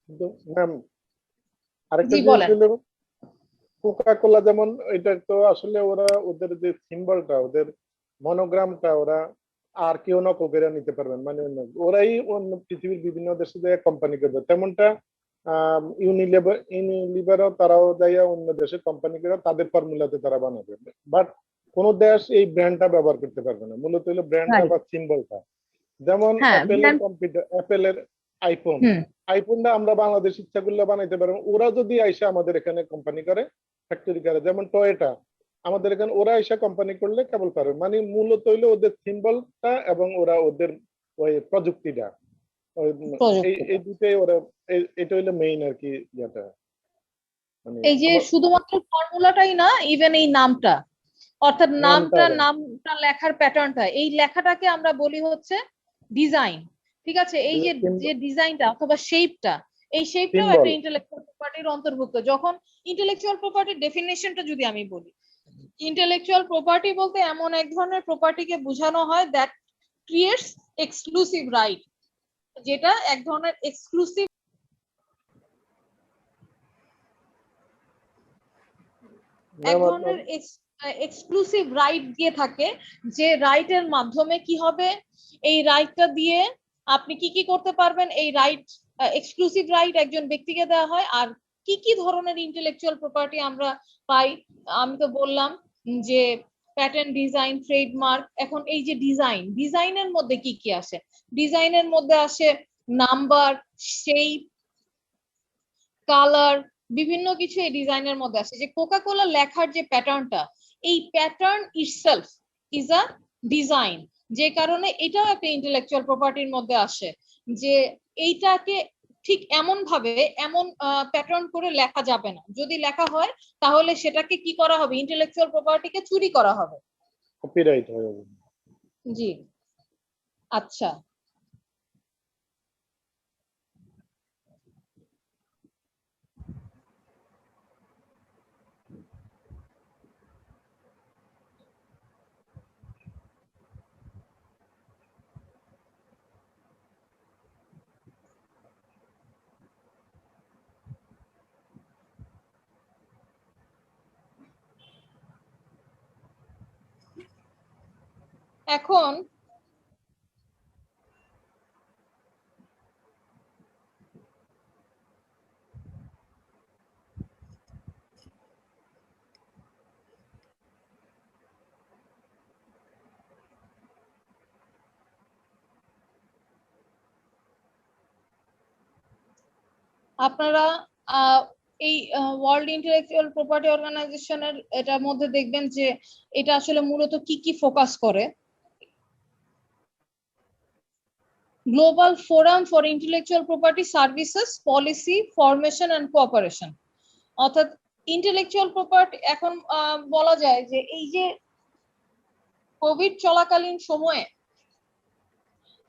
Speaker 4: কিন্তু ম্যাম আরেকটা
Speaker 2: জি
Speaker 4: জিনিস
Speaker 2: বলেন।
Speaker 4: হলো, কোকা কোলা যেমন, এটা তো আসলে ওরা ওদের যে সিম্বলটা, ওদের মনোগ্রামটা ওরা আর কেউ নকল করে নিতে পারবেন, মানে ওরাই অন্য পৃথিবীর বিভিন্ন দেশে যে কোম্পানি করবে, তেমনটা ইউনিলিভারও তারাও যাইয়া অন্য দেশে কোম্পানি করে তাদের ফর্মুলাতে তারা বানাবে, বাট কোন দেশ এই ব্র্যান্ডটা ব্যবহার করতে পারবে না। মূলত হলো ব্র্যান্ডটা বা সিম্বলটা, যেমন
Speaker 2: হ্যাঁ,
Speaker 4: অ্যাপেলের কম্পিউটার, অ্যাপেলের আইফোন, আইফোনটা আমরা বাংলাদেশ ইচ্ছা করলে বানাইতে পারবো, ওরা যদি আইসা আমাদের এখানে কোম্পানি করে, ফ্যাক্টরি করে, যেমন টয়োটা আমাদের এখানে ওরা আইসা কোম্পানি করলে কেবল পারবে, মানে মূলত হইলো ওদের সিম্বলটা এবং ওরা ওদের ওই প্রযুক্তিটা, এই দুটাই ওরা, এটা হইলো মেইন আর কি যেটা, মানে
Speaker 2: এই যে শুধুমাত্র ফর্মুলাটাই না, ইভেন এই নামটা, অর্থাৎ নামটা লেখার প্যাটার্নটা, এই লেখাটাকে আমরা বলি হচ্ছে ডিজাইন। ঠিক আছে, এই যে যে ডিজাইনটা অথবা শেপটা, এই শেপটাও একটা ইন্টেলেকচুয়াল প্রপার্টির অন্তর্ভুক্ত। যখন ইন্টেলেকচুয়াল প্রপার্টির ডেফিনেশনটা যদি আমি বলি, ইন্টেলেকচুয়াল প্রপার্টি বলতে এমন এক ধরনের প্রপার্টিকে বোঝানো হয় দ্যাট ক্রিয়েটস এক্সক্লুসিভ রাইট, যেটা এক ধরনের এক্সক্লুসিভ এক্সক্লুসিভ রাইট দিয়ে থাকে, যে রাইটের মাধ্যমে কি হবে, এই রাইটটা দিয়ে আপনি কি কি করতে পারবেন, এই রাইট, এক্সক্লুসিভ রাইট একজন ব্যক্তিকে দেওয়া হয়। আর কি কি ধরনের ইন্টেলেকচুয়াল প্রপার্টি আমরা পাই, আমি তো বললাম যে প্যাটার্ন, ডিজাইন, ট্রেডমার্ক। এখন এই যে ডিজাইনের মধ্যে কি কি আসে, ডিজাইনের মধ্যে আসে নাম্বার, শেপ, কালার, বিভিন্ন কিছু এই ডিজাইনের মধ্যে আসে। যে কোকা কোলা লেখার যে প্যাটার্নটা, এই pattern itself is a design, যে কারণে এটাও একটা ইন্টেলেকচুয়াল প্রপার্টির মধ্যে আসে, যে এইটাকে ঠিক এমন ভাবে, এমন প্যাটার্ন করে লেখা যাবে না, যদি লেখা হয় তাহলে সেটাকে কি করা হবে, ইন্টেলেকচুয়াল প্রপার্টিকে চুরি করা হবে,
Speaker 4: কপিরাইট হয়ে যাবে।
Speaker 2: জি, আচ্ছা। এখন আপনারা এই ওয়ার্ল্ড ইন্টেলেকচুয়াল প্রপার্টি অর্গানাইজেশনের এটার মধ্যে দেখবেন যে এটা আসলে মূলত কি কি ফোকাস করে। Global forum for intellectual property services, policy, formation and cooperation. অর্থাৎ ইন্টেলেকচুয়াল প্রপার্টি এখন বলা যায় যে এই যে কোভিড চলাকালীন সময়ে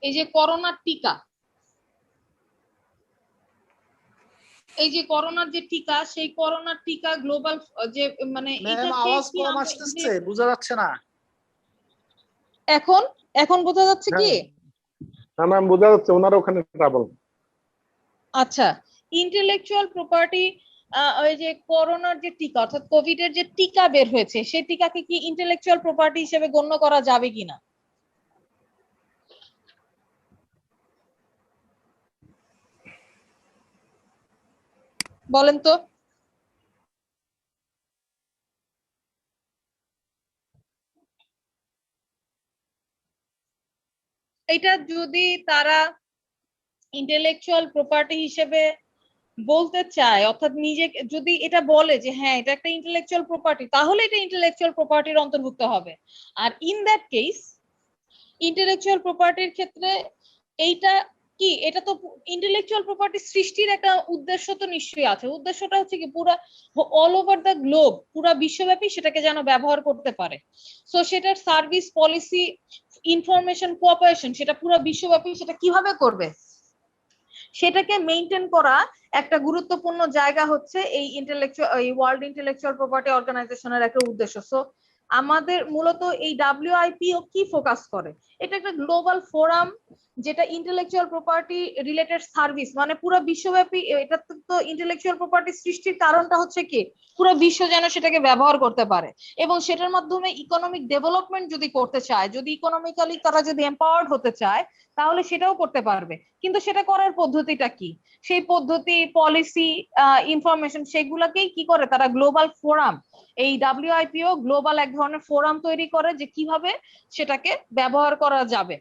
Speaker 2: এই যে করোনার টিকা, এই যে করোনার যে টিকা, সেই করোনার টিকা গ্লোবাল যে মানে
Speaker 5: আওয়াজ কম আসছে, বোঝা যাচ্ছে না।
Speaker 2: এখন এখন বোঝা যাচ্ছে কি?
Speaker 4: হ্যাঁ ম্যাম বোঝা যাচ্ছে, ওনার ওখানে ট্রাবল।
Speaker 2: আচ্ছা, ইন্টেলেকচুয়াল প্রপার্টি ওই যে করোনার যে টিকা অর্থাৎ কোভিড এর যে টিকা বের হয়েছে, সেই টিকাকে কি ইন্টেলেকচুয়াল প্রপার্টি হিসেবে গণ্য করা যাবে কিনা বলেন তো? এটা যদি তারা ইন্টেলেকচুয়াল প্রপার্টি হিসেবে বলতে চায়, অর্থাৎ নিজে যদি এটা বলে যে হ্যাঁ এটা একটা ইন্টেলেকচুয়াল প্রপার্টি, তাহলে এটা ইন্টেলেকচুয়াল প্রপার্টির অন্তর্ভুক্ত হবে। আর ইন দ্যাট কেস ইন্টেলেকচুয়াল প্রপার্টির ক্ষেত্রে এইটা কি, এটা তো ইন্টেলেকচুয়াল প্রপার্টি সৃষ্টির একটা উদ্দেশ্য তো নিশ্চয়ই আছে। উদ্দেশ্যটা হচ্ছে কি পুরা অল ওভার দ্য গ্লোব, পুরা বিশ্বব্যাপী সেটাকে যেন ব্যবহার করতে পারে। সো সেটার সার্ভিস, পলিসি, ইনফরমেশন, কোঅপারেশন সেটা পুরা বিশ্বব্যাপী সেটা কিভাবে করবে সেটাকে মেইনটেইন করা একটা গুরুত্বপূর্ণ জায়গা হচ্ছে এই ওয়ার্ল্ড ইন্টেলেকচুয়াল প্রপার্টি অর্গানাইজেশনের একটা উদ্দেশ্য। সো আমাদের মূলত এই ডাব্লিউআইপিও কি ফোকাস করে, এটা একটা গ্লোবাল ফোরাম যেটা ইন্টেলেকচুয়াল প্রপার্টি রিলেটেড সার্ভিস, মানে পুরো বিশ্বব্যাপী। এটা তো ইন্টেলেকচুয়াল প্রপার্টি সৃষ্টির কারণটা হচ্ছে কি পুরো বিশ্ব যেন সেটাকে ব্যবহার করতে পারে এবং সেটার মাধ্যমে ইকোনমিক ডেভেলপমেন্ট যদি করতে চায়, যদি ইকোনমিক্যালি তারা যদি এম্পাওয়ার্ড হতে চায় তাহলে সেটাও করতে পারবে। কিন্তু সেটা করার পদ্ধতিটা কি, সেই পদ্ধতি, পলিসি, ইনফরমেশন সেগুলাকেই কি করে তারা গ্লোবাল ফোরাম, এই ডাব্লিউআইপিও গ্লোবাল এক ধরনের ফোরাম তৈরি করে যে কিভাবে সেটাকে ব্যবহার করা যাবে।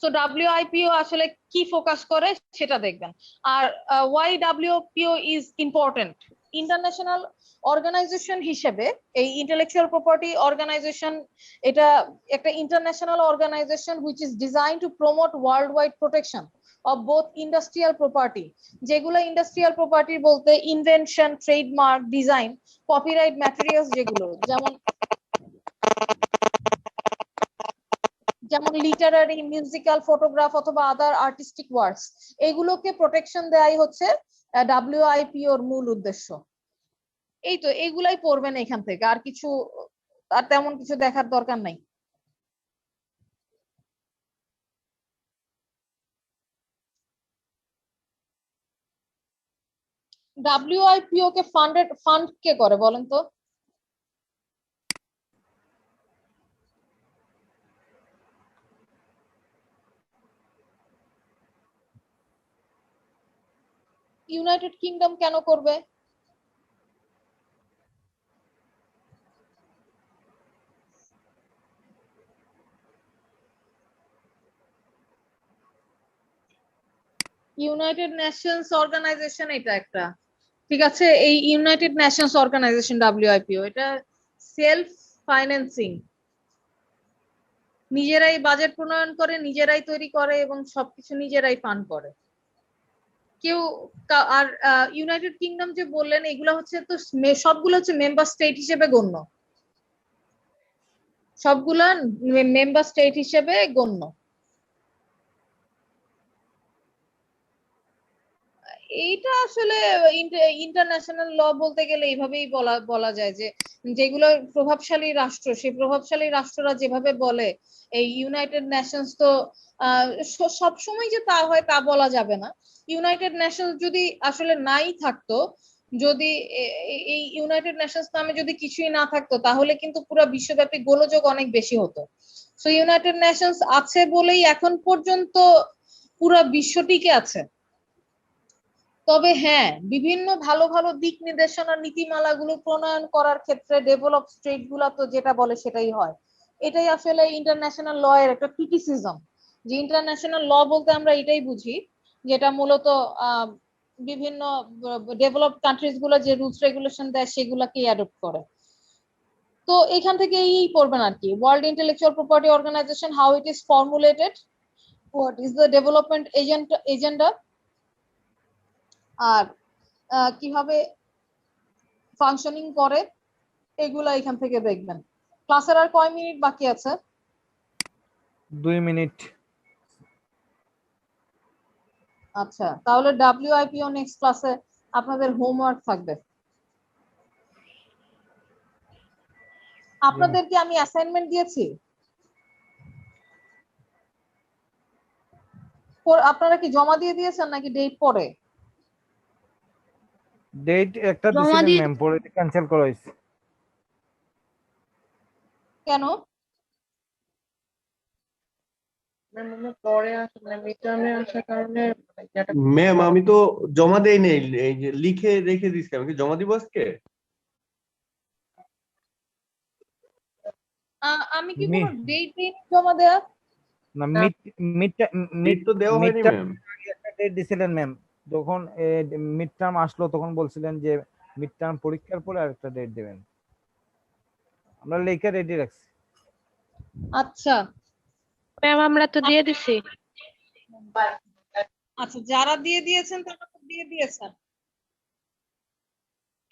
Speaker 2: সো ডাব্লিউআইপিও আসলে কি ফোকাস করে সেটা দেখবেন। আর why WIPO is important, international organization হিসেবে এই ইন্টেলেকচুয়াল প্রপার্টি অর্গানাইজেশন এটা একটা international organization which is design to promote world wide protection of both industrial property. যেগুলো ইন্ডাস্ট্রিয়াল প্রপার্টি বলতে invention, trademark, design, copyright materials, যেগুলো যেমন লিটারারি, মিউজিক্যাল, ফটোগ্রাফ অথবা other artistic works, এগুলোকে প্রোটেকশন দেয়াই হচ্ছে ডাব্লিউআইপিওর মূল উদ্দেশ্য। এই তো এগুলাই পড়বেন এখান থেকে, আর কিছু আর তেমন কিছু দেখার দরকার নাই। ডাব্লিউআইপিও কে ফান্ড কে করে বলেন তো? ইউনাইটেড কিংডম কেন করবে? ইউনাইটেড নেশনস অর্গানাইজেশন এটা একটা, ঠিক আছে। এই ইউনাইটেড নেশনস অর্গানাইজেশন ডাব্লিউআইপিও এটা সেলফ ফাইন্যান্সিং, নিজেরাই বাজেট প্রণয়ন করে, নিজেরাই তৈরি করে এবং সবকিছু নিজেরাই ফান্ড করে। কেউ আর ইউনাইটেড কিংডম যে বললেন এগুলো হচ্ছে তো সবগুলো হচ্ছে মেম্বার স্টেট হিসেবে গণ্য, সবগুলা মেম্বার স্টেট হিসেবে গণ্য। এইটা আসলে ইন্টারন্যাশনাল ল বলতে গেলে এইভাবেই বলা যায় যে যেগুলো প্রভাবশালী রাষ্ট্র, সেই প্রভাবশালী রাষ্ট্ররা যেভাবে বলে, এই ইউনাইটেড নেশনস তো সবসময় যে তা হয় তা বলা যাবে না। ইউনাইটেড নেশনস যদি আসলে নাই থাকতো, যদি এই ইউনাইটেড নেশনস নামে যদি কিছুই না থাকতো তাহলে কিন্তু পুরো বিশ্বব্যাপী গোলযোগ অনেক বেশি হতো। সো ইউনাইটেড নেশনস আছে বলেই এখন পর্যন্ত পুরো বিশ্ব টিকে আছে। তবে হ্যাঁ, বিভিন্ন ভালো ভালো দিক নির্দেশনা, নীতিমালাগুলো প্রণয়ন করার ক্ষেত্রে ডেভেলপ স্টেট গুলা তো যেটা বলে সেটাই হয়। এটাই আসলে ইন্টারন্যাশনাল ল এর একটা ক্রিটিসিজম, যে ইন্টারন্যাশনাল ল বলতে আমরা এটাই বুঝি যেটা মূলত বিভিন্ন ডেভেলপড কান্ট্রিজ গুলো যে রুলস রেগুলেশন দেয় সেগুলাকে অ্যাডপ্ট করে। তো এখান থেকে এই পড়বেন আর কি, world intellectual property organization, how it is formulated, what is the development agenda, আর কিভাবে ফাংশনিং করে, এগুলা এখান থেকে দেখবেন। ক্লাসের আর কয় মিনিট বাকি আছে?
Speaker 3: 2 মিনিট।
Speaker 2: আচ্ছা, তাহলে WIPO নেক্সট ক্লাসে আপনাদের হোমওয়ার্ক থাকবে। আপনাদের কি আমি অ্যাসাইনমেন্ট দিয়েছি? আপনারা কি জমা দিয়ে দিয়েছেন নাকি ডেট পরে?
Speaker 3: ডেট একটা দিছিলেন ম্যাম, পরে ক্যান্সেল করা হয়েছে।
Speaker 2: কেন?
Speaker 1: পরে আসলে মিডটার্মে আসার কারণে
Speaker 6: ম্যাম আমি তো জমা দেই নাই, এই যে লিখে রেখে দিচ্ছি, আমি কি জমা দিব আজকে?
Speaker 2: আমি কি কোনো ডেট দিইনি জমা দেয়া?
Speaker 3: না,
Speaker 6: ডেট তো দেওয়া হয়নি ম্যাম।
Speaker 3: একটা ডেট দিছিলেন ম্যাম, যখন মিড টার্ম আসলো তখন বলছিলেন যে মিড টার্ম পরীক্ষার পরে আরেকটা ডেট দেবেন, আমরা লেখা রেডি রাখছি।
Speaker 2: আচ্ছা
Speaker 1: ম্যাম আমরা তো দিয়ে দিছি।
Speaker 2: আচ্ছা, যারা দিয়ে দিয়েছেন তারা তো দিয়ে দিয়েছেন।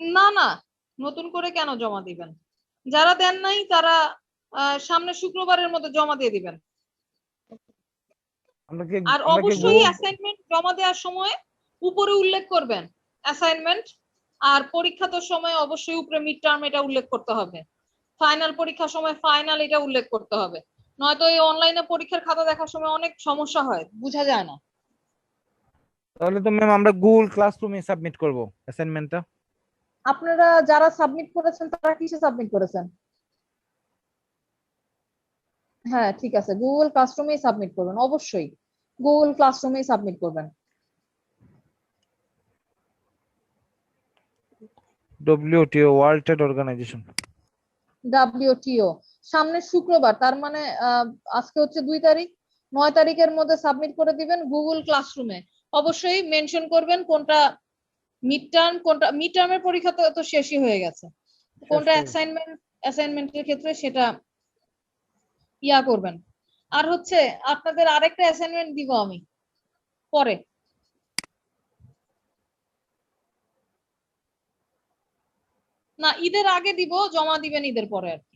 Speaker 2: না না, নতুন করে কেন জমা দিবেন? যারা দেন নাই তারা সামনে শুক্রবারের মধ্যে জমা দিয়ে দিবেন। আর অবশ্যই অ্যাসাইনমেন্ট জমা দেওয়ার সময় উপরে উল্লেখ করবেন অ্যাসাইনমেন্ট, আর পরীক্ষার সময় অবশ্যই উপরে মিড টার্ম এটা উল্লেখ করতে হবে, ফাইনাল পরীক্ষার সময় ফাইনাল এটা উল্লেখ করতে হবে, নয়তো এই অনলাইনে পরীক্ষার খাতা দেখার সময় অনেক সমস্যা হয়, বোঝা যায় না।
Speaker 3: তাহলে তো ম্যাম আমরা গুগল ক্লাসরুমে সাবমিট করব অ্যাসাইনমেন্টটা।
Speaker 2: আপনারা যারা সাবমিট করেছেন তারা কিসে সাবমিট করেছেন? হ্যাঁ ঠিক আছে, গুগল ক্লাসরুমেই সাবমিট করবেন, অবশ্যই গুগল ক্লাসরুমেই সাবমিট করবেন।
Speaker 3: WTO world trade organisation.
Speaker 2: WTO সামনের শুক্রবার, তার মানে আজকে হচ্ছে 2 তারিখ, 9 তারিখের মধ্যে সাবমিট করে দিবেন গুগল ক্লাসরুমে। অবশ্যই মেনশন করবেন কোনটা মিড টার্ম, কোনটা মিড টার্মের পরীক্ষা তো শেষই হয়ে গেছে, কোনটা অ্যাসাইনমেন্টের ক্ষেত্রে সেটা ইয়া করবেন। আর হচ্ছে আপনাদের আরেকটা অ্যাসাইনমেন্ট দিব আমি পরে, না ঈদের আগে দিব, জমা দিবেন ঈদের পরে আর কি।